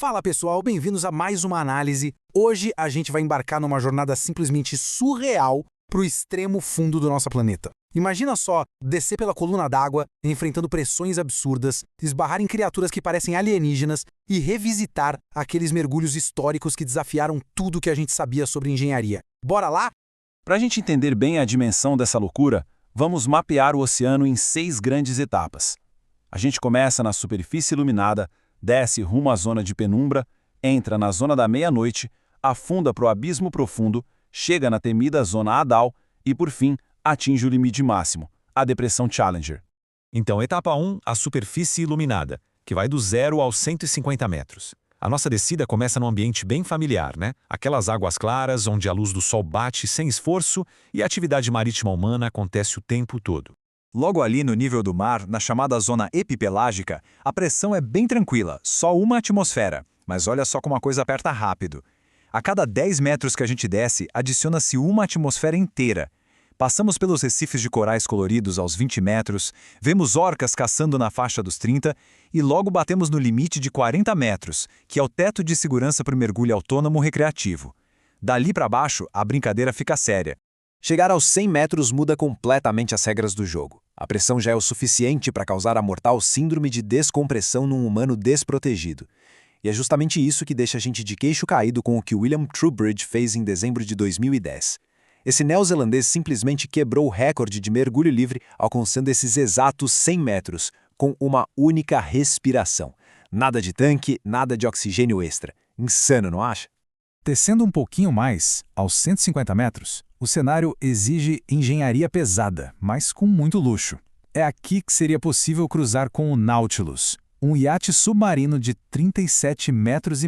Fala pessoal, bem-vindos a mais uma análise. Hoje a gente vai embarcar numa jornada simplesmente surreal para o extremo fundo do nosso planeta. Imagina só descer pela coluna d'água, enfrentando pressões absurdas, esbarrar em criaturas que parecem alienígenas e revisitar aqueles mergulhos históricos que desafiaram tudo que a gente sabia sobre engenharia. Bora lá? Para a gente entender bem a dimensão dessa loucura, vamos mapear o oceano em 6 grandes etapas. A gente começa na superfície iluminada, desce rumo à zona de penumbra, entra na zona da meia-noite, afunda para o abismo profundo, chega na temida zona Hadal e, por fim, atinge o limite máximo, a depressão Challenger. Então, etapa 1, a superfície iluminada, que vai do 0 aos 150 metros. A nossa descida começa num ambiente bem familiar, né? Aquelas águas claras, onde a luz do sol bate sem esforço e a atividade marítima humana acontece o tempo todo. Logo ali no nível do mar, na chamada zona epipelágica, a pressão é bem tranquila, só uma atmosfera. Mas olha só como a coisa aperta rápido. A cada 10 metros que a gente desce, adiciona-se uma atmosfera inteira. Passamos pelos recifes de corais coloridos aos 20 metros, vemos orcas caçando na faixa dos 30 e logo batemos no limite de 40 metros, que é o teto de segurança para o mergulho autônomo recreativo. Dali para baixo, a brincadeira fica séria. Chegar aos 100 metros muda completamente as regras do jogo. A pressão já é o suficiente para causar a mortal síndrome de descompressão num humano desprotegido. E é justamente isso que deixa a gente de queixo caído com o que William Trowbridge fez em dezembro de 2010. Esse neozelandês simplesmente quebrou o recorde de mergulho livre, alcançando esses exatos 100 metros, com uma única respiração. Nada de tanque, nada de oxigênio extra. Insano, não acha? Descendo um pouquinho mais, aos 150 metros, o cenário exige engenharia pesada, mas com muito luxo. É aqui que seria possível cruzar com o Nautilus, um iate submarino de 37,5 metros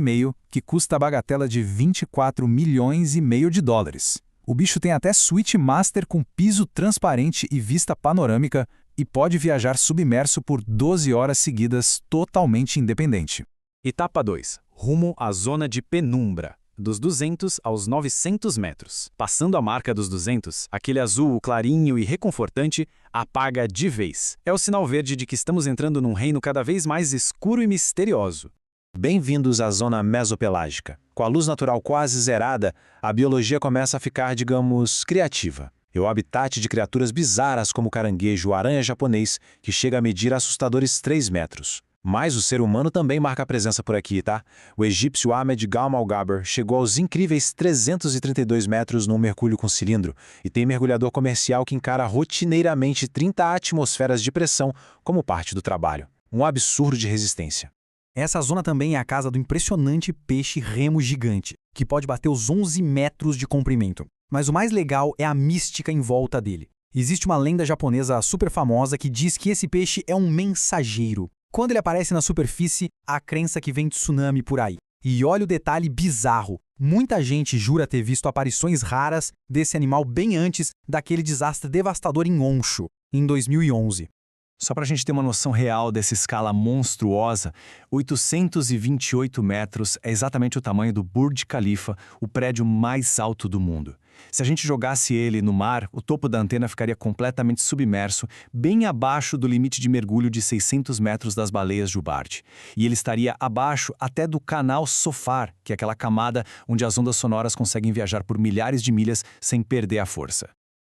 que custa a bagatela de 24,5 milhões de dólares. O bicho tem até suíte master com piso transparente e vista panorâmica e pode viajar submerso por 12 horas seguidas totalmente independente. Etapa 2. Rumo à zona de penumbra. Dos 200 aos 900 metros. Passando a marca dos 200, aquele azul clarinho e reconfortante apaga de vez. É o sinal verde de que estamos entrando num reino cada vez mais escuro e misterioso. Bem-vindos à zona mesopelágica. Com a luz natural quase zerada, a biologia começa a ficar, digamos, criativa. É o habitat de criaturas bizarras como o caranguejo, o aranha japonês, que chega a medir assustadores 3 metros. Mas o ser humano também marca presença por aqui, tá? O egípcio Ahmed Gamal-Gaber chegou aos incríveis 332 metros num mergulho com cilindro e tem mergulhador comercial que encara rotineiramente 30 atmosferas de pressão como parte do trabalho. Um absurdo de resistência. Essa zona também é a casa do impressionante peixe remo gigante, que pode bater os 11 metros de comprimento. Mas o mais legal é a mística em volta dele. Existe uma lenda japonesa super famosa que diz que esse peixe é um mensageiro. Quando ele aparece na superfície, há crença que vem tsunami por aí. E olha o detalhe bizarro. Muita gente jura ter visto aparições raras desse animal bem antes daquele desastre devastador em Honshu, em 2011. Só para a gente ter uma noção real dessa escala monstruosa, 828 metros é exatamente o tamanho do Burj Khalifa, o prédio mais alto do mundo. Se a gente jogasse ele no mar, o topo da antena ficaria completamente submerso, bem abaixo do limite de mergulho de 600 metros das baleias Jubarte. E ele estaria abaixo até do canal Sofar, que é aquela camada onde as ondas sonoras conseguem viajar por milhares de milhas sem perder a força.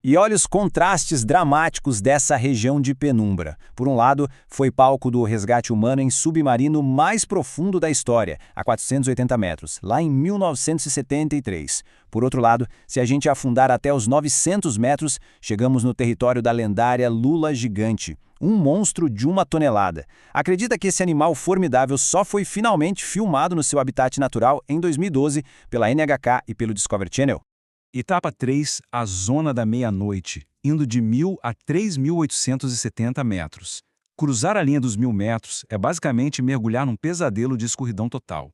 E olha os contrastes dramáticos dessa região de penumbra. Por um lado, foi palco do resgate humano em submarino mais profundo da história, a 480 metros, lá em 1973. Por outro lado, se a gente afundar até os 900 metros, chegamos no território da lendária lula gigante, um monstro de 1 tonelada. Acredita que esse animal formidável só foi finalmente filmado no seu habitat natural em 2012 pela NHK e pelo Discovery Channel? Etapa 3, a zona da meia-noite, indo de 1.000 a 3.870 metros. Cruzar a linha dos 1.000 metros é basicamente mergulhar num pesadelo de escuridão total.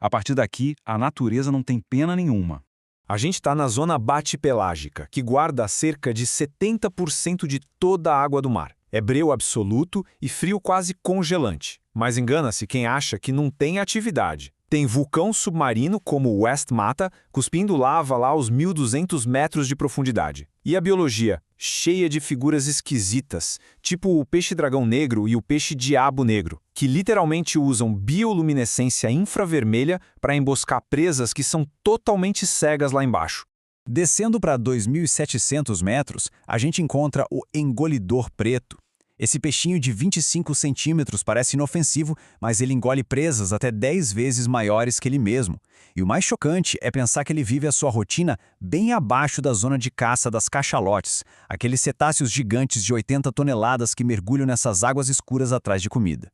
A partir daqui, a natureza não tem pena nenhuma. A gente está na zona batipelágica, que guarda cerca de 70% de toda a água do mar. É breu absoluto e frio quase congelante. Mas engana-se quem acha que não tem atividade. Tem vulcão submarino como o West Mata, cuspindo lava lá aos 1.200 metros de profundidade. E a biologia, cheia de figuras esquisitas, tipo o peixe-dragão negro e o peixe-diabo negro. que literalmente usam bioluminescência infravermelha para emboscar presas que são totalmente cegas lá embaixo. Descendo para 2.700 metros, a gente encontra o engolidor preto. Esse peixinho de 25 centímetros parece inofensivo, mas ele engole presas até 10 vezes maiores que ele mesmo. E o mais chocante é pensar que ele vive a sua rotina bem abaixo da zona de caça das cachalotes, aqueles cetáceos gigantes de 80 toneladas que mergulham nessas águas escuras atrás de comida.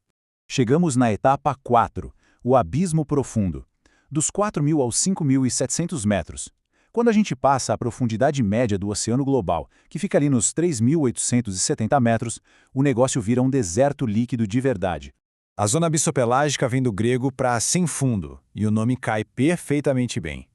Chegamos na etapa 4, o abismo profundo, dos 4.000 aos 5.700 metros. Quando a gente passa a profundidade média do oceano global, que fica ali nos 3.870 metros, o negócio vira um deserto líquido de verdade. A zona abissopelágica vem do grego para sem fundo, e o nome cai perfeitamente bem.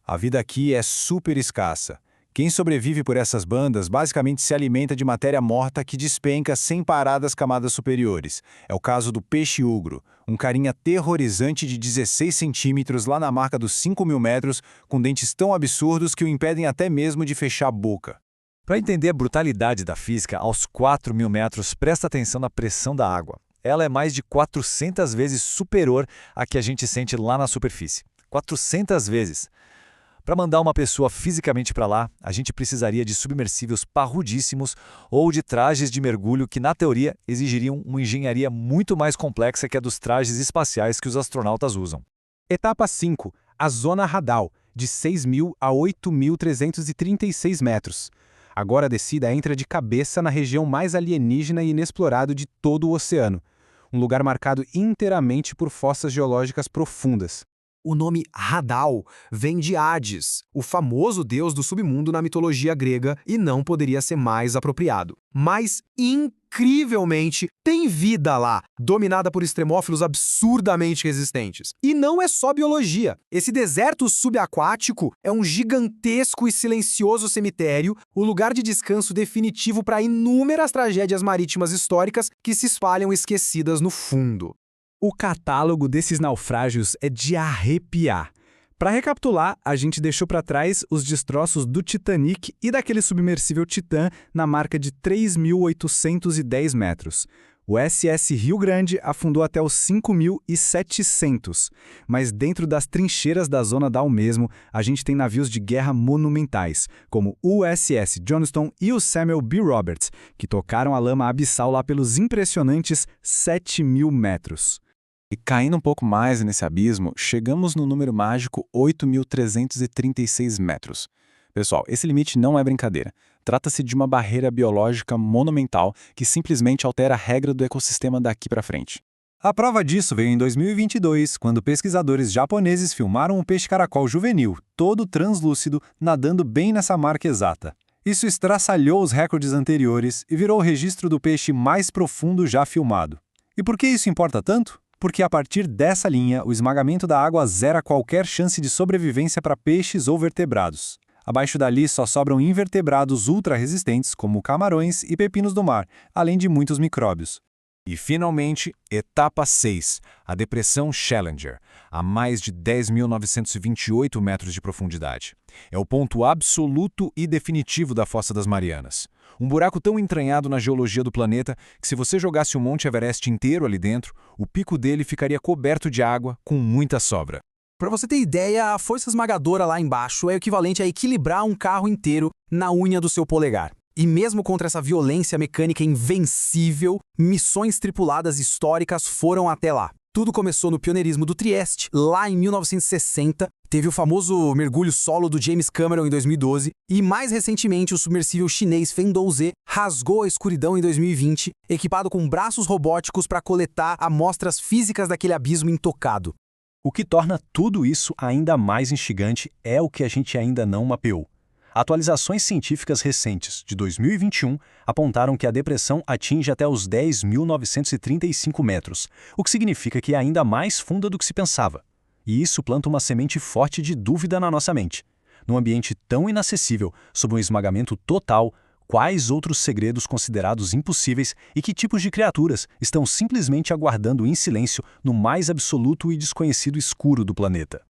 A vida aqui é super escassa. Quem sobrevive por essas bandas basicamente se alimenta de matéria morta que despenca sem parar das camadas superiores. É o caso do peixe-ugro, um carinha terrorizante de 16 centímetros lá na marca dos 5.000 metros, com dentes tão absurdos que o impedem até mesmo de fechar a boca. Para entender a brutalidade da física, aos 4.000 metros, presta atenção na pressão da água. Ela é mais de 400 vezes superior à que a gente sente lá na superfície. 400 vezes! Para mandar uma pessoa fisicamente para lá, a gente precisaria de submersíveis parrudíssimos ou de trajes de mergulho que, na teoria, exigiriam uma engenharia muito mais complexa que a dos trajes espaciais que os astronautas usam. Etapa 5. A Zona Radal, de 6.000 a 8.336 metros. Agora a descida entra de cabeça na região mais alienígena e inexplorado de todo o oceano. Um lugar marcado inteiramente por fossas geológicas profundas. O nome Radal vem de Hades, o famoso deus do submundo na mitologia grega, e não poderia ser mais apropriado. Mas, incrivelmente, tem vida lá, dominada por extremófilos absurdamente resistentes. E não é só biologia. Esse deserto subaquático é um gigantesco e silencioso cemitério, o lugar de descanso definitivo para inúmeras tragédias marítimas históricas que se espalham esquecidas no fundo. O catálogo desses naufrágios é de arrepiar. Para recapitular, a gente deixou para trás os destroços do Titanic e daquele submersível Titã na marca de 3.810 metros. O SS Rio Grande afundou até os 5.700, mas dentro das trincheiras da zona DAO mesmo, a gente tem navios de guerra monumentais, como o USS Johnston e o Samuel B. Roberts, que tocaram a lama abissal lá pelos impressionantes 7.000 metros. E caindo um pouco mais nesse abismo, chegamos no número mágico 8.336 metros. Pessoal, esse limite não é brincadeira. Trata-se de uma barreira biológica monumental que simplesmente altera a regra do ecossistema daqui para frente. A prova disso veio em 2022, quando pesquisadores japoneses filmaram um peixe-caracol juvenil, todo translúcido, nadando bem nessa marca exata. Isso estraçalhou os recordes anteriores e virou o registro do peixe mais profundo já filmado. E por que isso importa tanto? Porque a partir dessa linha, o esmagamento da água zera qualquer chance de sobrevivência para peixes ou vertebrados. Abaixo dali só sobram invertebrados ultra-resistentes, como camarões e pepinos do mar, além de muitos micróbios. E, finalmente, etapa 6, a Depressão Challenger, a mais de 10.928 metros de profundidade. É o ponto absoluto e definitivo da Fossa das Marianas. Um buraco tão entranhado na geologia do planeta que, se você jogasse o Monte Everest inteiro ali dentro, o pico dele ficaria coberto de água com muita sobra. Para você ter ideia, a força esmagadora lá embaixo é o equivalente a equilibrar um carro inteiro na unha do seu polegar. E mesmo contra essa violência mecânica invencível, missões tripuladas históricas foram até lá. Tudo começou no pioneirismo do Trieste, lá em 1960, teve o famoso mergulho solo do James Cameron em 2012, e mais recentemente o submersível chinês Fengdou-Z rasgou a escuridão em 2020, equipado com braços robóticos para coletar amostras físicas daquele abismo intocado. O que torna tudo isso ainda mais instigante é o que a gente ainda não mapeou. Atualizações científicas recentes, de 2021, apontaram que a depressão atinge até os 10.935 metros, o que significa que é ainda mais funda do que se pensava. E isso planta uma semente forte de dúvida na nossa mente. Num ambiente tão inacessível, sob um esmagamento total, quais outros segredos considerados impossíveis e que tipos de criaturas estão simplesmente aguardando em silêncio no mais absoluto e desconhecido escuro do planeta?